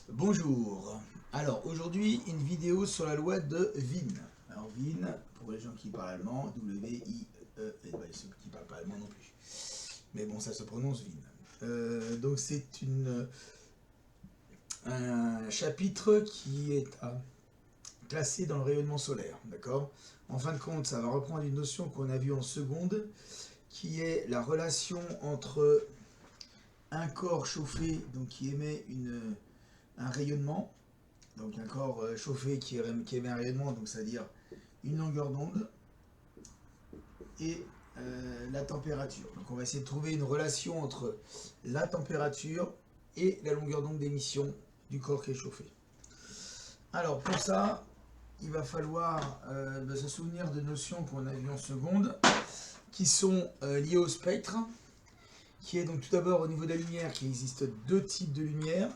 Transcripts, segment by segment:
Bonjour, alors aujourd'hui une vidéo sur la loi de Wien. Alors Wien, pour les gens qui parlent allemand, W-I-E, et ceux qui ne parlent pas allemand non plus. Mais bon, ça se prononce Wien. Donc c'est un chapitre qui est classé dans le rayonnement solaire, d'accord. En fin de compte, ça va reprendre une notion qu'on a vue en seconde, qui est la relation entre un corps chauffé, donc qui émet un rayonnement, donc un corps chauffé qui émet un rayonnement, donc c'est-à-dire une longueur d'onde, et la température. Donc on va essayer de trouver une relation entre la température et la longueur d'onde d'émission du corps qui est chauffé. Alors pour ça, il va falloir se souvenir de notions qu'on a vues en seconde, qui sont liées au spectre, qui est donc tout d'abord au niveau de la lumière, qu'il existe deux types de lumière.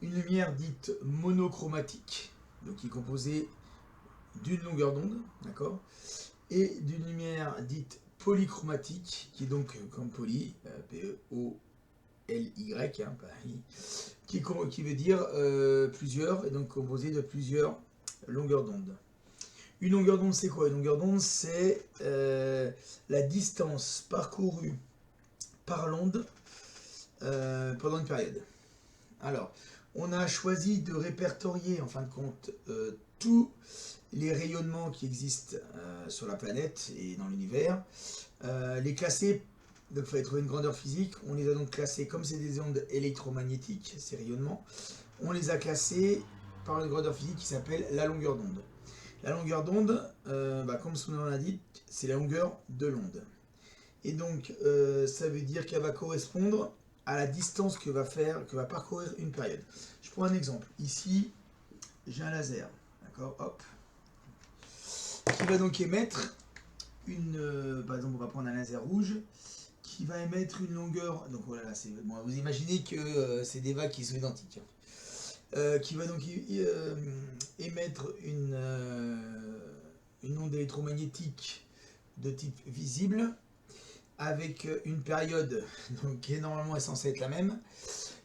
Une lumière dite monochromatique, donc qui est composée d'une longueur d'onde, d'accord, et d'une lumière dite polychromatique, qui est donc comme poly, P-E-O-L-Y, hein, qui veut dire plusieurs, et donc composée de plusieurs longueurs d'onde. Une longueur d'onde, c'est quoi? Une longueur d'onde, c'est la distance parcourue par l'onde pendant une période. Alors, on a choisi de répertorier, en fin de compte, tous les rayonnements qui existent sur la planète et dans l'univers, les classer, donc il fallait trouver une grandeur physique, on les a donc classés, comme c'est des ondes électromagnétiques, ces rayonnements, on les a classés par une grandeur physique qui s'appelle la longueur d'onde. La longueur d'onde, comme son nom l'indique, c'est la longueur de l'onde. Et donc, ça veut dire qu'elle va correspondre à la distance que va parcourir une période. Je prends un exemple. Ici, j'ai un laser, d'accord, hop, qui va donc émettre par exemple, on va prendre un laser rouge qui va émettre une longueur. Donc voilà, bon, vous imaginez que c'est des vagues qui sont identiques. Qui va donc émettre une onde électromagnétique de type visible avec une période donc, qui est normalement censée être la même.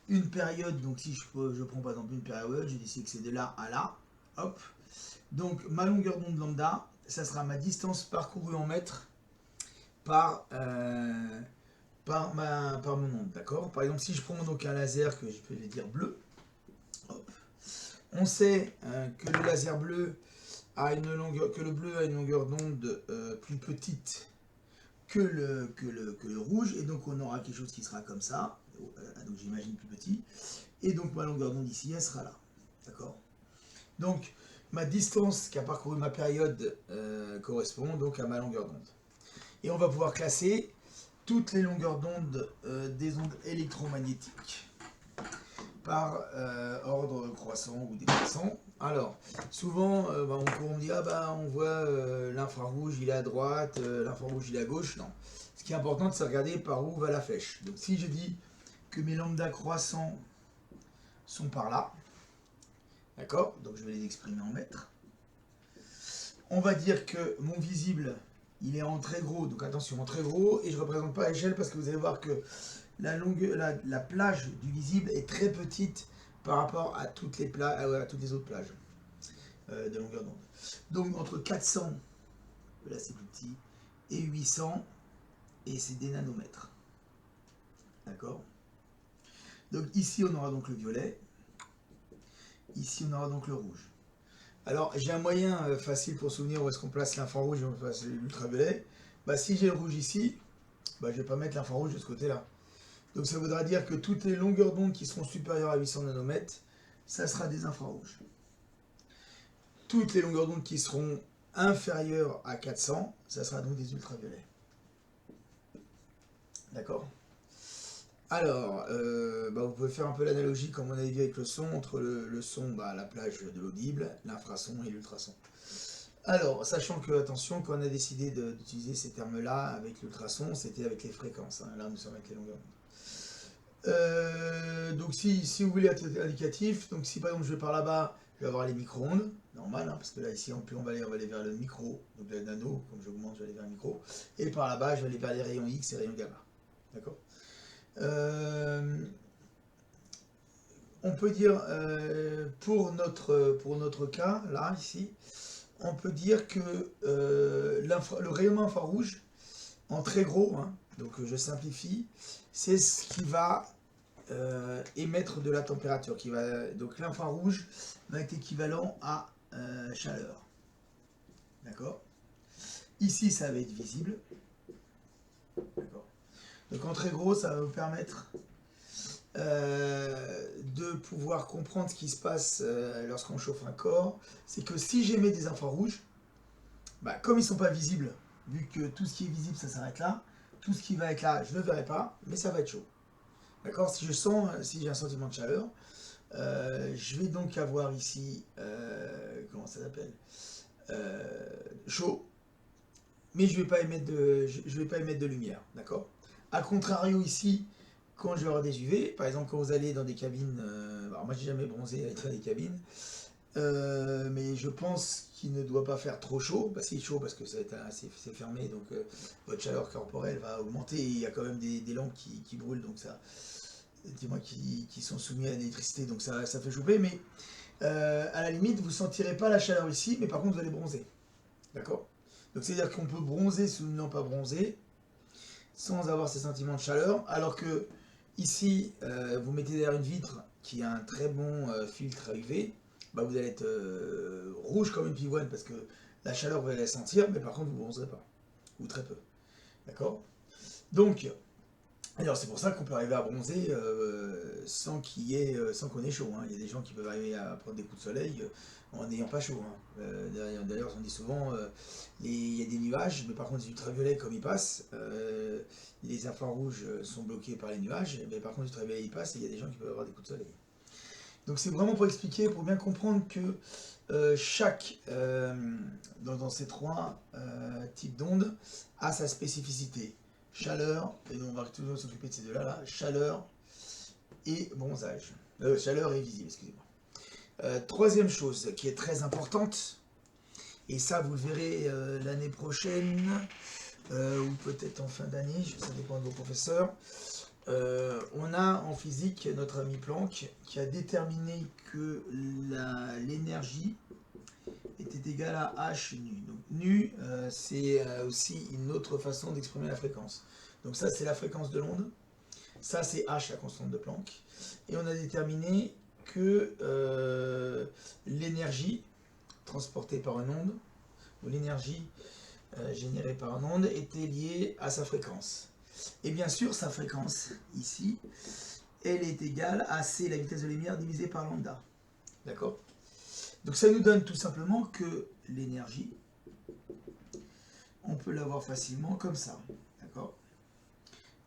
Une période, donc si je prends par exemple une période, je décide que c'est de là à là, hop. Donc ma longueur d'onde lambda, ça sera ma distance parcourue en mètres par, par mon onde, d'accord. Par exemple, si je prends donc un laser que je peux dire bleu, hop, on sait que le laser bleu que le bleu a une longueur d'onde plus petite que le rouge, et donc on aura quelque chose qui sera comme ça, donc j'imagine plus petit, et donc ma longueur d'onde ici, elle sera là, d'accord. Donc ma distance qui a parcouru ma période correspond donc à ma longueur d'onde. Et on va pouvoir classer toutes les longueurs d'onde des ondes électromagnétiques par ordre croissant ou décroissant. Alors, souvent, on me dit, on voit l'infrarouge, il est à droite, l'infrarouge, il est à gauche. Non. Ce qui est important, c'est de regarder par où va la flèche. Donc, si je dis que mes lambda croissants sont par là, d'accord, donc je vais les exprimer en mètres, on va dire que mon visible, il est en très gros, donc attention, en très gros, et je ne représente pas à l'échelle parce que vous allez voir que la plage du visible est très petite par rapport à toutes les autres plages de longueur d'onde. Donc entre 400, là c'est plus petit, et 800, et c'est des nanomètres. D'accord. Donc ici on aura donc le violet, ici on aura donc le rouge. Alors j'ai un moyen facile pour souvenir où est-ce qu'on place l'infrarouge et où on place l'ultraviolet. Si j'ai le rouge ici, je ne vais pas mettre l'infrarouge de ce côté-là. Donc ça voudra dire que toutes les longueurs d'onde qui seront supérieures à 800 nanomètres, ça sera des infrarouges. Toutes les longueurs d'onde qui seront inférieures à 400, ça sera donc des ultraviolets. D'accord. Alors, vous pouvez faire un peu l'analogie, comme on avait vu avec le son, entre le son, la plage de l'audible, l'infrason et l'ultrason. Alors, sachant que, attention, quand on a décidé d'utiliser ces termes-là avec l'ultrason, c'était avec les fréquences. Hein. Là, nous sommes avec les longueurs d'onde. Donc, si vous voulez être indicatif, donc si par exemple je vais par là-bas, je vais avoir les micro-ondes, normal, hein, parce que là, ici, plus on va aller vers le micro, donc le nano, comme j'augmente, je vais aller vers le micro. Et par là-bas, je vais aller vers les rayons X et rayons gamma. D'accord. on peut dire, pour notre cas, là, ici, on peut dire que le rayonnement infrarouge, en très gros, hein, donc je simplifie, c'est ce qui va émettre de la température. Donc l'infrarouge va être équivalent à chaleur. D'accord? Ici, ça va être visible. D'accord. Donc en très gros, ça va vous permettre de pouvoir comprendre ce qui se passe lorsqu'on chauffe un corps. C'est que si j'émets des infrarouges, bah, comme ils ne sont pas visibles, vu que tout ce qui est visible, ça s'arrête là, tout ce qui va être là, je ne le verrai pas, mais ça va être chaud. D'accord? Si j'ai un sentiment de chaleur, je vais donc avoir ici, comment ça s'appelle, chaud, mais je ne vais pas émettre de lumière. D'accord? A contrario ici, quand je vais avoir des UV, par exemple quand vous allez dans des cabines, alors moi j'ai jamais bronzé à être dans des cabines, mais je pense qu'il ne doit pas faire trop chaud, parce qu'il est chaud parce que c'est fermé, donc votre chaleur corporelle va augmenter, il y a quand même des lampes qui brûlent, donc ça, dis-moi qui sont soumis à l'électricité, donc ça fait chauffer, mais à la limite vous ne sentirez pas la chaleur ici, mais par contre vous allez bronzer, d'accord? Donc c'est à dire qu'on peut bronzer sous une lampe à bronzer, sans avoir ces sentiments de chaleur, alors que ici, vous mettez derrière une vitre qui a un très bon filtre à UV, bah vous allez être rouge comme une pivoine parce que la chaleur vous allez la sentir, mais par contre vous ne bronzerez pas, ou très peu. D'accord? Donc, alors c'est pour ça qu'on peut arriver à bronzer sans qu'on ait chaud, hein. Il y a des gens qui peuvent arriver à prendre des coups de soleil en n'ayant pas chaud, hein. D'ailleurs, on dit souvent, il y a des nuages, mais par contre les ultraviolets, comme ils passent, les infrarouges sont bloqués par les nuages, mais par contre les ultraviolets ils passent et il y a des gens qui peuvent avoir des coups de soleil. Donc c'est vraiment pour expliquer, pour bien comprendre que chaque, dans ces trois types d'ondes, a sa spécificité. Chaleur, et donc on va toujours s'occuper de ces deux-là, là, chaleur et bronzage. Chaleur et visible, excusez-moi. Troisième chose qui est très importante, et ça vous le verrez l'année prochaine, ou peut-être en fin d'année, ça dépend de vos professeurs. On a en physique notre ami Planck qui a déterminé que l'énergie était égale à H nu. Donc nu, c'est aussi une autre façon d'exprimer la fréquence. Donc ça, c'est la fréquence de l'onde. Ça, c'est H, la constante de Planck. Et on a déterminé que l'énergie transportée par une onde, ou l'énergie générée par une onde, était liée à sa fréquence. Et bien sûr, sa fréquence, ici, elle est égale à C, la vitesse de la lumière, divisée par lambda. D'accord? Donc ça nous donne tout simplement que l'énergie, on peut l'avoir facilement comme ça. D'accord?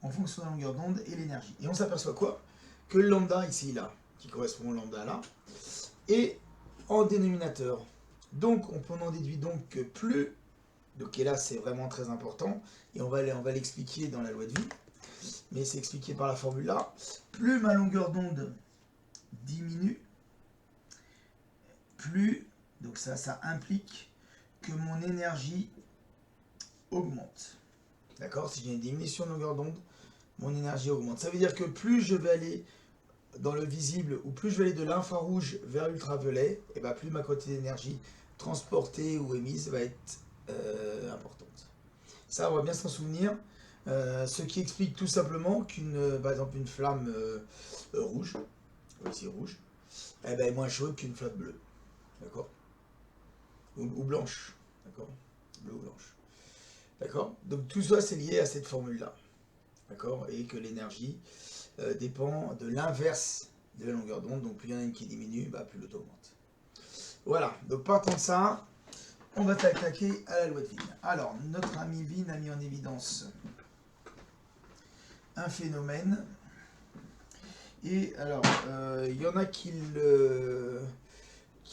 En fonction de la longueur d'onde et l'énergie. Et on s'aperçoit quoi? Que le lambda, ici, là, qui correspond au lambda là, est en dénominateur. Donc on en déduit donc que plus, donc et là c'est vraiment très important, et on va l'expliquer dans la loi de vie, mais c'est expliqué par la formule là, plus ma longueur d'onde diminue, plus, donc ça implique que mon énergie augmente. D'accord? Si j'ai une diminution de longueur d'onde, mon énergie augmente. Ça veut dire que plus je vais aller dans le visible, ou plus je vais aller de l'infrarouge vers l'ultraviolet, et bien plus ma quantité d'énergie transportée ou émise va être importante. Ça, on va bien s'en souvenir. Ce qui explique tout simplement par exemple, une flamme rouge, ici rouge, est moins chaude qu'une flamme bleue. D'accord? Ou blanche. D'accord? Bleue ou blanche. D'accord? Donc tout ça, c'est lié à cette formule-là. D'accord? Et que l'énergie dépend de l'inverse de la longueur d'onde. Donc plus il y en a une qui diminue, plus l'autre augmente. Voilà. Donc partant de ça, on va s'attaquer à la loi de Wien. Alors, notre ami Wien a mis en évidence un phénomène. Et alors, il y en a qui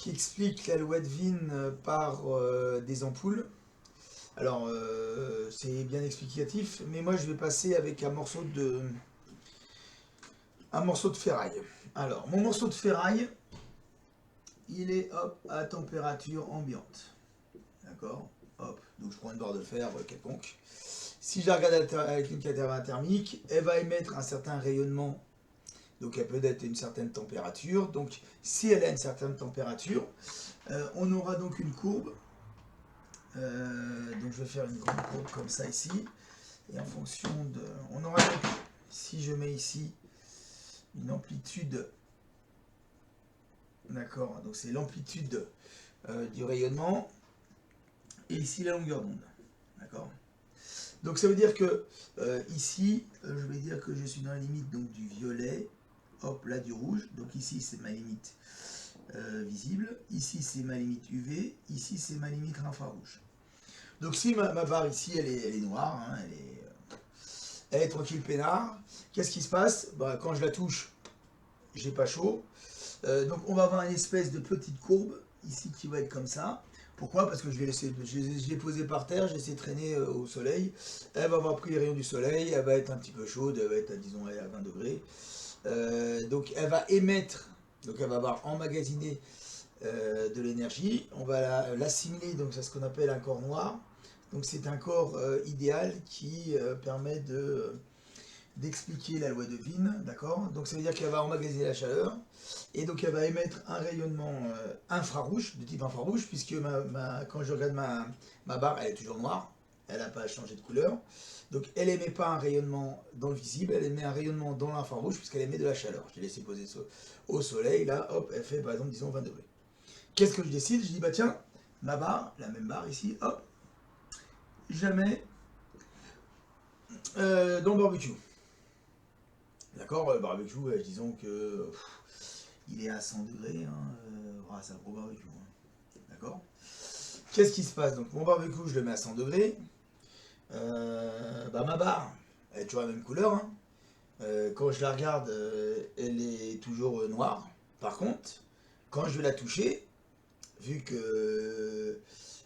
expliquent la loi de Wien par des ampoules. Alors, c'est bien explicatif, mais moi je vais passer avec un morceau de ferraille. Alors, mon morceau de ferraille, il est à température ambiante. D'accord? Hop, donc je prends une barre de fer quelconque. Si je la regarde avec une caméra thermique, elle va émettre un certain rayonnement Donc elle peut être à une certaine température. Donc si elle a une certaine température, on aura donc une courbe. Donc je vais faire une grande courbe comme ça ici. Et en fonction de... On aura donc, si je mets ici une amplitude, d'accord, donc c'est l'amplitude du rayonnement, et ici la longueur d'onde, d'accord. Donc ça veut dire que ici, je vais dire que je suis dans la limite donc, du violet, hop, là du rouge, donc ici c'est ma limite visible, ici c'est ma limite UV, ici c'est ma limite infrarouge. Donc si ma barre ici elle est noire, hein, elle est tranquille peinard, qu'est-ce qui se passe? Bah, quand je la touche, j'ai pas chaud. Donc on va avoir une espèce de petite courbe ici qui va être comme ça. Pourquoi? Parce que je l'ai posée par terre, j'ai laissé traîner au soleil. Elle va avoir pris les rayons du soleil, elle va être un petit peu chaude, elle va être disons à 20 degrés. Donc elle va émettre, donc elle va avoir emmagasiné de l'énergie. On va l'assimiler, donc c'est ce qu'on appelle un corps noir. Donc c'est un corps idéal qui permet d'expliquer la loi de Wien, d'accord. Donc ça veut dire qu'elle va emmagasiner la chaleur, et donc elle va émettre un rayonnement infrarouge, de type infrarouge, puisque quand je regarde ma barre, elle est toujours noire, elle n'a pas changé de couleur. Donc elle émet pas un rayonnement dans le visible, elle émet un rayonnement dans l'infrarouge, puisqu'elle émet de la chaleur. Je l'ai laissé poser au soleil, là, hop, elle fait par exemple, disons 20 degrés. Qu'est-ce que je décide? Je dis, bah tiens, ma barre, la même barre ici, hop, je la mets dans le barbecue. D'accord, le barbecue, disons que il est à 100 degrés, hein, c'est un gros barbecue. Hein. D'accord. Qu'est-ce qui se passe? Donc mon barbecue, je le mets à 100 degrés. Bah, ma barre, elle est toujours la même couleur. Hein. Quand je la regarde, elle est toujours noire. Par contre, quand je vais la toucher, vu que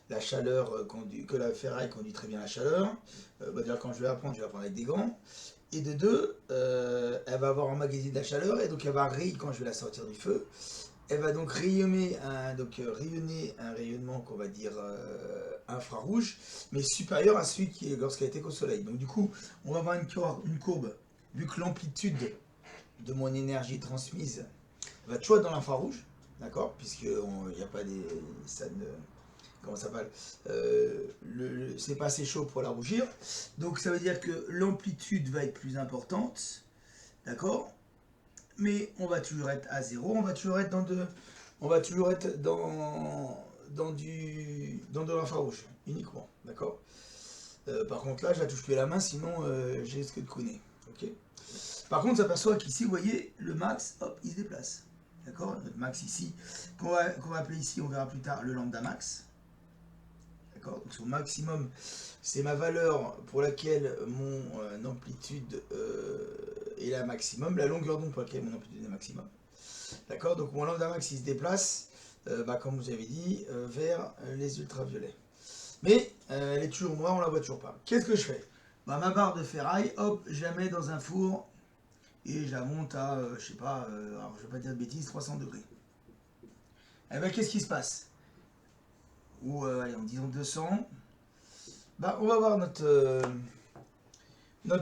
la chaleur que la ferraille conduit très bien la chaleur, bah, déjà quand je vais la prendre avec des gants. Et de deux, elle va avoir emmagasiné de la chaleur, et donc elle va rayonner quand je vais la sortir du feu. Elle va donc rayonner un rayonnement qu'on va dire infrarouge, mais supérieur à celui qui est lorsqu'elle était qu'au soleil. Donc du coup, on va avoir une courbe, vu que l'amplitude de mon énergie transmise va toujours être dans l'infrarouge, d'accord, puisqu'il n'y a pas des... ça ne, comment ça s'appelle, c'est pas assez chaud pour la rougir. Donc ça veut dire que l'amplitude va être plus importante, d'accord. Mais on va toujours être à zéro, on va toujours être dans de l'infrarouge uniquement, d'accord. Par contre là, je la touche plus à la main, sinon j'ai risque de couiner, ok. Par contre, on s'aperçoit qu'ici, vous voyez, le max, hop, il se déplace, d'accord. Le max ici, qu'on va appeler ici, on verra plus tard, le lambda max. D'accord. Donc son maximum, c'est ma valeur pour laquelle mon amplitude est la maximum, la longueur d'onde pour laquelle mon amplitude est maximum. D'accord. Donc mon lambda max il se déplace, comme vous avez dit, vers les ultraviolets. Mais elle est toujours noire, on la voit toujours pas. Qu'est-ce que je fais? Bah, ma barre de ferraille, hop, je la mets dans un four et je la monte à, je sais pas, alors je vais pas dire de bêtises, 300 degrés. Et ben qu'est-ce qui se passe? Ou allez, en disant 200, bah, on va voir notre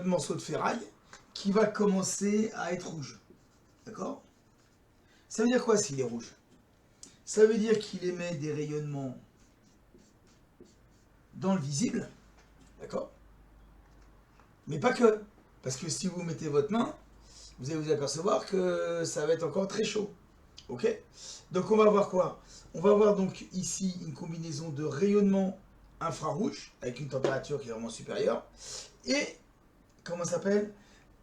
morceau de ferraille qui va commencer à être rouge. D'accord. Ça veut dire quoi s'il est rouge? Ça veut dire qu'il émet des rayonnements dans le visible. D'accord. Mais pas que. Parce que si vous mettez votre main, vous allez vous apercevoir que ça va être encore très chaud. Ok. Donc on va voir quoi? On va voir donc ici une combinaison de rayonnement infrarouge avec une température qui est vraiment supérieure et comment ça s'appelle,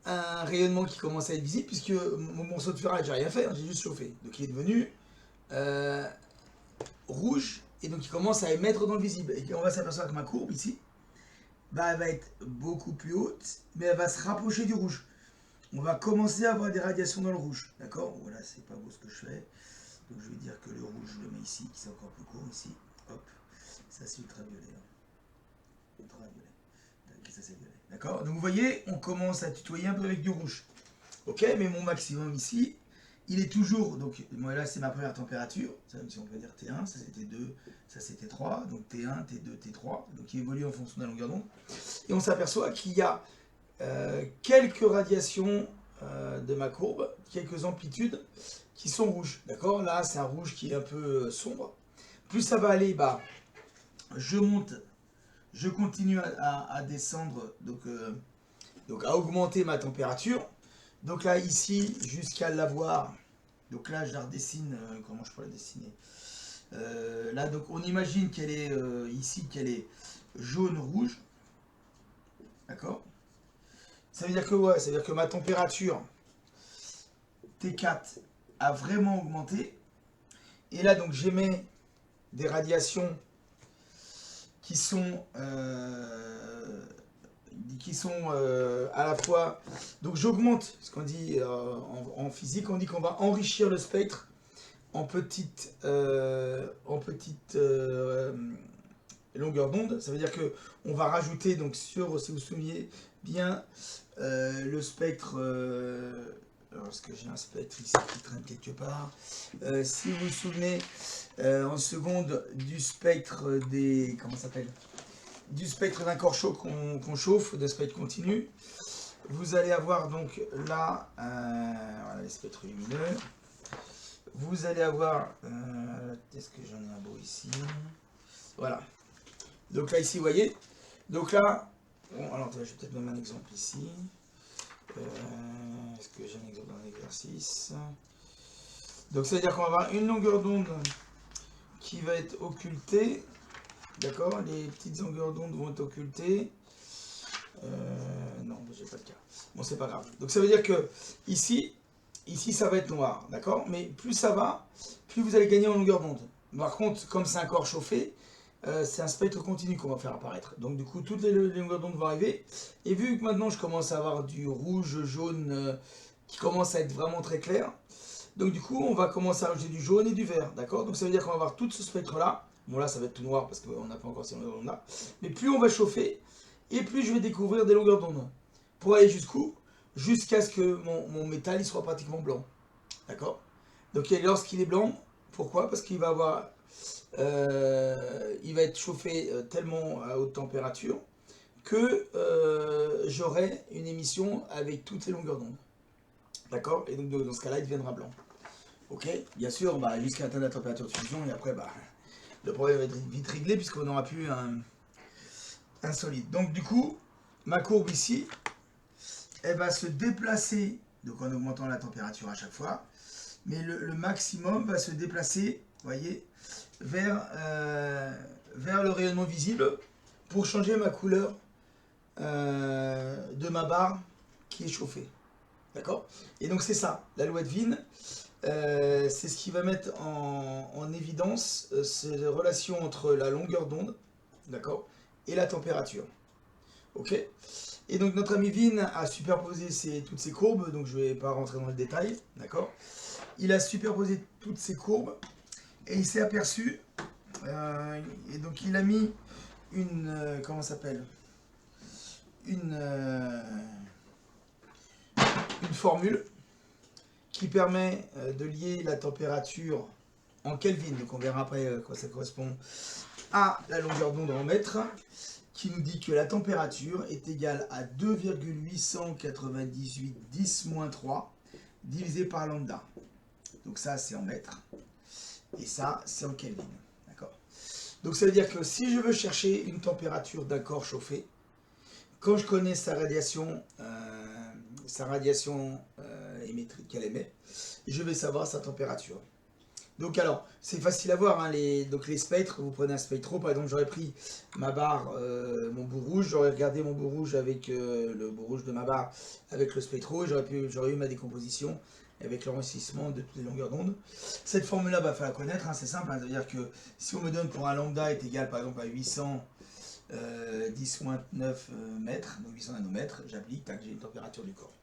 un rayonnement qui commence à être visible puisque mon morceau de ferraille j'ai rien fait, hein, j'ai juste chauffé, donc il est devenu rouge et donc il commence à émettre dans le visible et on va s'apercevoir que ma courbe ici, bah, elle va être beaucoup plus haute mais elle va se rapprocher du rouge. On va commencer à avoir des radiations dans le rouge, d'accord. Voilà, c'est pas beau ce que je fais. Donc je vais dire que le rouge, je le mets ici, qui c'est encore plus court ici. Hop, ça c'est ultraviolet. Hein. Ultraviolet. Ça c'est violet. D'accord. Donc vous voyez, on commence à tutoyer un peu avec du rouge. Ok, mais mon maximum ici, il est toujours. Donc moi là c'est ma première température. Ça, si on peut dire T1, ça c'était 2, ça c'était 3. Donc T1, T2, T3. Donc il évolue en fonction de la longueur d'onde. Et on s'aperçoit qu'il y a quelques radiations de ma courbe, quelques amplitudes qui sont rouges. D'accord? Là, c'est un rouge qui est un peu sombre. Plus ça va aller, bah, je monte, je continue à descendre, donc à augmenter ma température. Donc là, ici, jusqu'à l'avoir, donc là, je la redessine, comment je peux la dessiner? Là, donc on imagine qu'elle est ici, qu'elle est jaune-rouge. D'accord? Ça veut dire que, ouais, ça veut dire que ma température T4 a vraiment augmenté. Et là, donc, j'émets des radiations qui sont, à la fois... Donc, j'augmente, ce qu'on dit en physique, on dit qu'on va enrichir le spectre en petites longueurs d'onde. Ça veut dire que on va rajouter, donc, si vous vous souvenez bien, le spectre... alors, est-ce que j'ai un spectre ici qui traîne quelque part? Si vous vous souvenez en seconde du spectre des... Comment ça s'appelle? Du spectre d'un corps chaud qu'on chauffe, de spectre continu, vous allez avoir donc là, voilà les spectres lumineux. Vous allez avoir... est-ce que j'en ai un beau ici? Voilà. Donc là, ici, vous voyez. Donc là, bon, alors je vais peut-être mettre un exemple ici. Est-ce que j'ai un exemple dans l'exercice? Donc ça veut dire qu'on va avoir une longueur d'onde qui va être occultée. D'accord? Les petites longueurs d'onde vont être occultées. Non, j'ai pas le cas. Bon, c'est pas grave. Donc ça veut dire que ici ça va être noir. D'accord? Mais plus ça va, plus vous allez gagner en longueur d'onde. Par contre, comme c'est un corps chauffé, c'est un spectre continu qu'on va faire apparaître. Donc du coup, toutes les longueurs d'onde vont arriver. Et vu que maintenant je commence à avoir du rouge, jaune, qui commence à être vraiment très clair, donc du coup, on va commencer à rajouter du jaune et du vert. D'accord? Donc ça veut dire qu'on va avoir tout ce spectre-là. Bon là, ça va être tout noir parce qu'on n'a pas encore ces longueurs d'onde-là. Mais plus on va chauffer, et plus je vais découvrir des longueurs d'onde. Pour aller jusqu'où? Jusqu'à ce que mon métal il soit pratiquement blanc. D'accord? Donc lorsqu'il est blanc, pourquoi? Parce qu'il va avoir... il va être chauffé tellement à haute température que j'aurai une émission avec toutes les longueurs d'onde. D'accord? Et donc dans ce cas-là, il deviendra blanc. Ok? Bien sûr, bah, jusqu'à atteindre la température de fusion, et après, bah, le problème va être vite réglé puisqu'on n'aura plus un solide. Donc du coup, ma courbe ici, elle va se déplacer, donc en augmentant la température à chaque fois, mais le maximum va se déplacer, vous voyez, vers le rayonnement visible pour changer ma couleur de ma barre qui est chauffée. D'accord? Et donc c'est ça, la loi de Wien, c'est ce qui va mettre en évidence ces relations entre la longueur d'onde, d'accord, et la température. Ok? Et donc notre ami Wien a superposé toutes ces courbes, donc je ne vais pas rentrer dans le détail, d'accord? Il a superposé toutes ces courbes et il s'est aperçu, et donc il a mis comment ça s'appelle? Une formule qui permet de lier la température en Kelvin, donc on verra après quoi ça correspond à la longueur d'onde en mètres, qui nous dit que la température est égale à 2,898 10-3 divisé par lambda. Donc ça c'est en mètres et ça c'est en Kelvin. D'accord? Donc ça veut dire que si je veux chercher une température d'un corps chauffé, quand je connais sa radiation émétrique qu'elle émet, je vais savoir sa température. Donc alors, c'est facile à voir, hein, donc les spectres, vous prenez un spectro, par exemple j'aurais pris ma barre, mon bout rouge, j'aurais regardé mon bout rouge avec le bout rouge de ma barre avec le spectro, et j'aurais eu ma décomposition avec l'enrichissement de toutes les longueurs d'onde. Cette formule-là, il va falloir la connaître, hein, c'est simple, hein, c'est-à-dire que si on me donne pour un lambda est égal par exemple à 800 10-9 mètres, donc 800 nanomètres, j'applique, tac, j'ai une température du corps.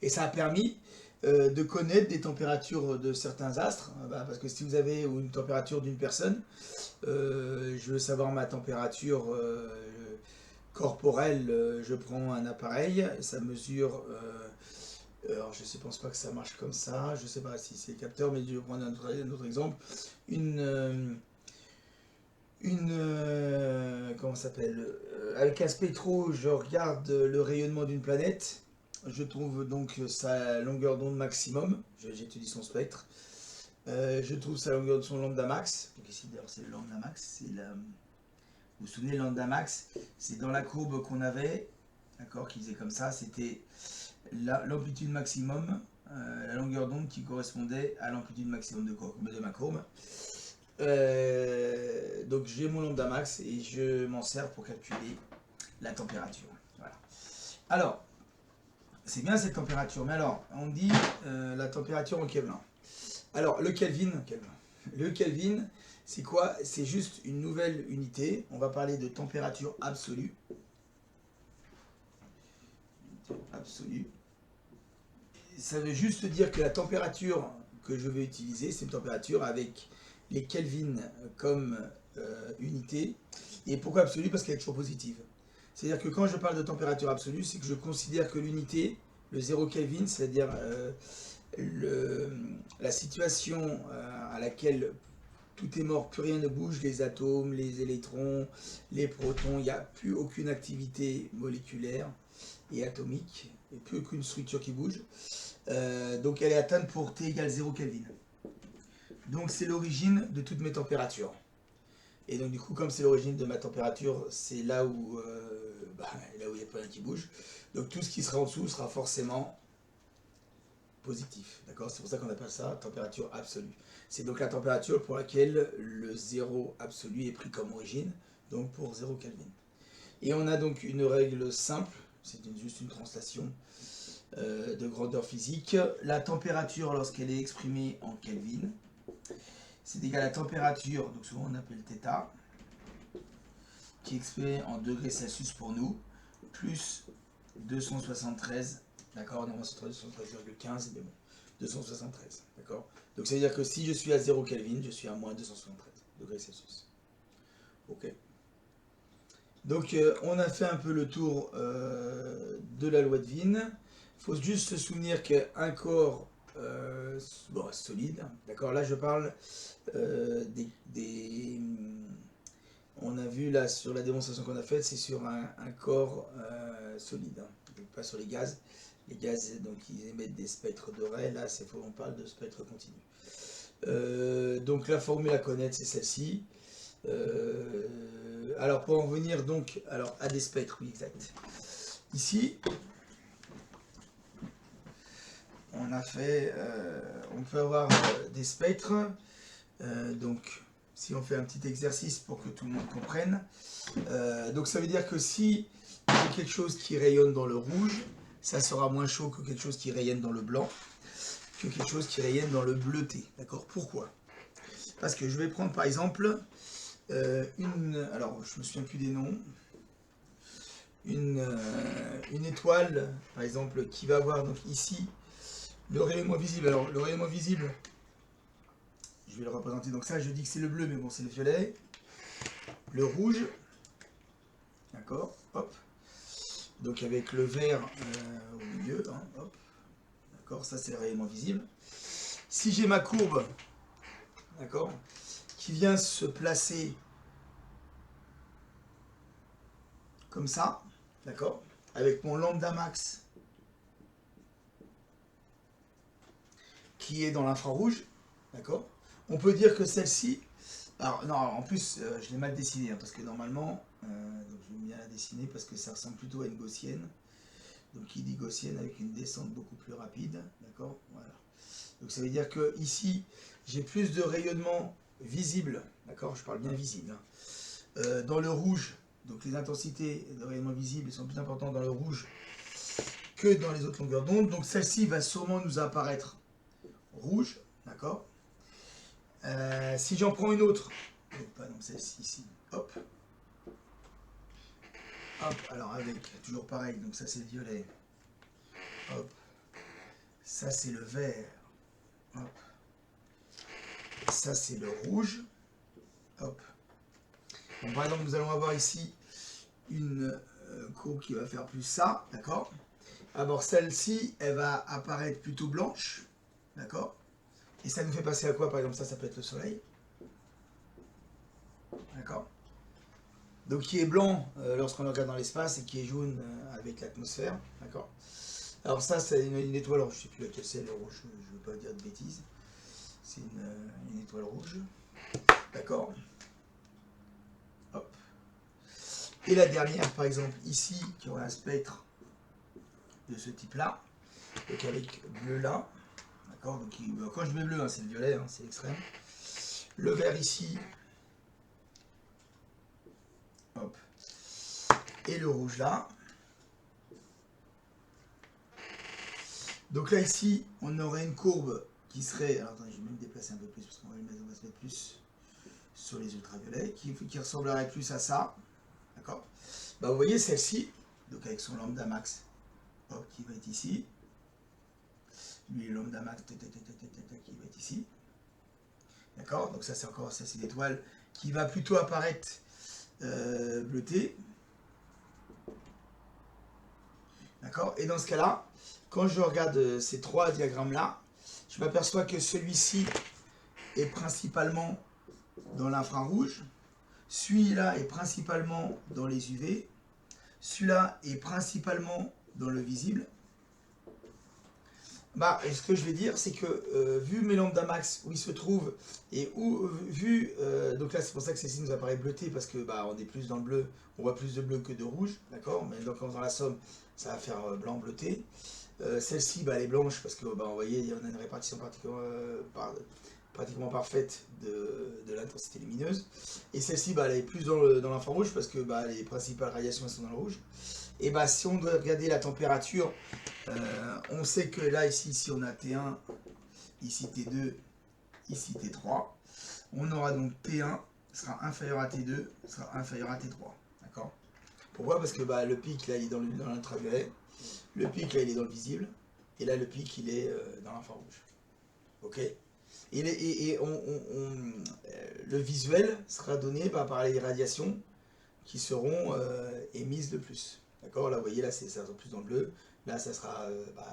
Et ça a permis de connaître des températures de certains astres, parce que si vous avez une température d'une personne, je veux savoir ma température corporelle, je prends un appareil, ça mesure, alors je ne pense pas que ça marche comme ça, je ne sais pas si c'est le capteur, mais je vais prendre un autre exemple, comment ça s'appelle, avec un spectro, je regarde le rayonnement d'une planète, je trouve donc sa longueur d'onde maximum, j'étudie son spectre. Je trouve sa longueur de son lambda max. Donc ici d'ailleurs c'est le lambda max. Vous vous souvenez, le lambda max, c'est dans la courbe qu'on avait, d'accord, qui faisait comme ça, c'était l'amplitude maximum, la longueur d'onde qui correspondait à l'amplitude maximum de ma courbe. Donc j'ai mon lambda max et je m'en sers pour calculer la température. Voilà. Alors, c'est bien cette température, mais alors, on dit la température en Kelvin. Alors, le Kelvin, c'est quoi? C'est juste une nouvelle unité. On va parler de température absolue. Absolue. Ça veut juste dire que la température que je vais utiliser, c'est une température avec les Kelvin comme unité. Et pourquoi absolue? Parce qu'elle est toujours positive. C'est-à-dire que quand je parle de température absolue, c'est que je considère que l'unité, le 0 Kelvin, c'est-à-dire la situation à laquelle tout est mort, plus rien ne bouge, les atomes, les électrons, les protons, il n'y a plus aucune activité moléculaire et atomique, et plus aucune structure qui bouge. Donc elle est atteinte pour T égale 0 Kelvin. Donc c'est l'origine de toutes mes températures. Et donc du coup, comme c'est l'origine de ma température, c'est là où il n'y a pas rien qui bouge. Donc tout ce qui sera en dessous sera forcément positif. D'accord? C'est pour ça qu'on appelle ça température absolue. C'est donc la température pour laquelle le 0 absolu est pris comme origine, donc pour 0 Kelvin. Et on a donc une règle simple, c'est juste une translation de grandeur physique. La température, lorsqu'elle est exprimée en Kelvin, c'est égal à la température, donc souvent on appelle θ, qui est exprimée en degrés Celsius pour nous, plus 273, d'accord, non, 273,15, mais bon, 273, d'accord. Donc ça veut dire que si je suis à 0 Kelvin, je suis à moins 273 degrés Celsius. Ok. Donc on a fait un peu le tour de la loi de Wien. Il faut juste se souvenir qu'un corps solide, d'accord, là je parle on a vu là sur la démonstration qu'on a faite, c'est sur un corps solide, hein, donc pas sur les gaz. Les gaz, donc ils émettent des spectres de Ray, là on parle de spectre continu. Donc la formule à connaître, c'est celle-ci. Alors pour en venir donc à des spectres, oui exact. Ici, on a fait, on peut avoir des spectres, donc si on fait un petit exercice pour que tout le monde comprenne, donc ça veut dire que si j'ai quelque chose qui rayonne dans le rouge, ça sera moins chaud que quelque chose qui rayonne dans le blanc, que quelque chose qui rayonne dans le bleuté. D'accord? Pourquoi? Parce que je vais prendre par exemple alors je me souviens plus des noms, une étoile par exemple qui va avoir donc ici le rayonnement visible. Alors le rayonnement visible, je vais le représenter, donc ça je dis que c'est le bleu, mais bon c'est le violet, le rouge, d'accord, hop, donc avec le vert au milieu, hein, hop, d'accord, ça c'est le rayonnement visible. Si j'ai ma courbe, d'accord, qui vient se placer comme ça, d'accord, avec mon lambda max qui est dans l'infrarouge, d'accord, on peut dire que celle-ci, alors non, en plus je l'ai mal dessiné, hein, parce que normalement, donc je vais bien la dessiner parce que ça ressemble plutôt à une gaussienne, donc qui dit gaussienne avec une descente beaucoup plus rapide, d'accord, voilà. Donc ça veut dire que ici j'ai plus de rayonnement visible, d'accord, je parle bien visible, hein, dans le rouge, donc les intensités de rayonnement visible sont plus importantes dans le rouge que dans les autres longueurs d'onde, donc celle-ci va sûrement nous apparaître rouge, d'accord. Si j'en prends une autre, donc pas donc celle-ci ici, hop, hop, alors avec toujours pareil, donc ça c'est le violet, hop, ça c'est le vert, hop, ça c'est le rouge, hop. Bon, par exemple nous allons avoir ici une courbe qui va faire plus ça, d'accord. Alors celle-ci elle va apparaître plutôt blanche, d'accord. Et ça nous fait passer à quoi? Par exemple, ça peut être le soleil. D'accord? Donc qui est blanc lorsqu'on le regarde dans l'espace et qui est jaune avec l'atmosphère. D'accord? Alors ça, c'est une étoile rouge, je sais plus laquelle c'est, le rouge, je ne veux pas dire de bêtises. C'est une étoile rouge. D'accord. Hop. Et la dernière, par exemple, ici, qui aurait un spectre de ce type-là, donc avec bleu là, d'accord, donc quand je mets bleu, hein, c'est le violet, hein, c'est l'extrême. Le vert ici, hop, et le rouge là. Donc là ici, on aurait une courbe qui serait, alors attendez, je vais même déplacer un peu plus parce qu'on va se mettre plus sur les ultraviolets, qui ressemblerait plus à ça, d'accord. Bah vous voyez celle-ci, donc avec son lambda max, hop, qui va être ici. Lui, lambda max, qui va être ici. D'accord. Donc ça, c'est encore, ça c'est l'étoile qui va plutôt apparaître bleutée. D'accord. Et dans ce cas-là, quand je regarde ces trois diagrammes-là, je m'aperçois que celui-ci est principalement dans l'infrarouge. Celui-là est principalement dans les UV. Celui-là est principalement dans le visible. Bah, ce que je vais dire, c'est que vu mes lambda max où il se trouve et où vu donc là c'est pour ça que celle-ci nous apparaît bleutée parce que bah on est plus dans le bleu, on voit plus de bleu que de rouge, d'accord. Mais donc en faisant la somme, ça va faire blanc bleuté. Celle-ci, bah, elle est blanche parce que bah, vous voyez, on a une répartition pratiquement parfaite de l'intensité lumineuse. Et celle-ci, bah, elle est plus dans l'infrarouge parce que bah, les principales radiations sont dans le rouge. Et bah, si on doit regarder la température, on sait que là, ici on a T1, ici T2, ici T3. On aura donc T1 sera inférieur à T2, sera inférieur à T3. D'accord. Pourquoi? Parce que bah, le pic, là, il est dans l'ultraviolet. Le pic, là, il est dans le visible. Et là, le pic, il est dans l'infrarouge. Ok. Le visuel sera donné par les radiations qui seront émises de plus. D'accord. Là, vous voyez, là, ça sera plus dans le bleu. Là, ça sera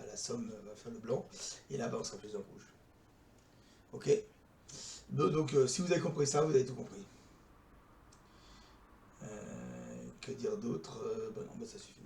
la somme va faire le blanc. Et là-bas, on sera plus dans le rouge. Ok. Donc, si vous avez compris ça, vous avez tout compris. Que dire d'autre? Bah non, bah ça suffit.